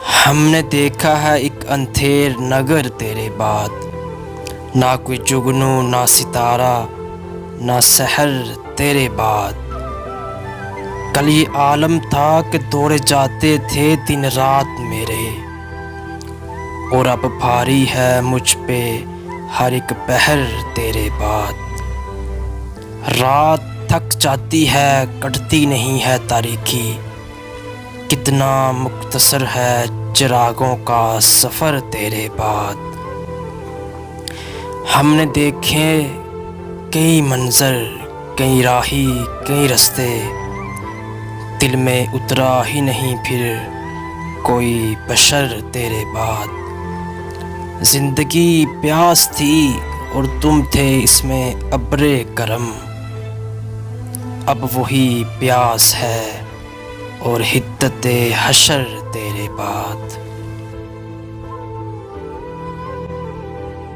ہم نے دیکھا ہے ایک اندھیر نگر تیرے بعد، نہ کوئی جگنو نہ ستارہ نہ سحر تیرے بعد۔ کل یہ عالم تھا کہ دوڑے جاتے تھے دن رات میرے، اور اب بھاری ہے مجھ پہ ہر ایک پہر تیرے بعد۔ رات تھک جاتی ہے کٹتی نہیں ہے تاریکی، کتنا مختصر ہے چراغوں کا سفر تیرے بعد۔ ہم نے دیکھے کئی منظر، کئی راہی، کئی رستے، دل میں اترا ہی نہیں پھر کوئی بشر تیرے بعد۔ زندگی پیاس تھی اور تم تھے اس میں ابر کرم، اب وہی پیاس ہے اور حدت حشر تیرے بعد۔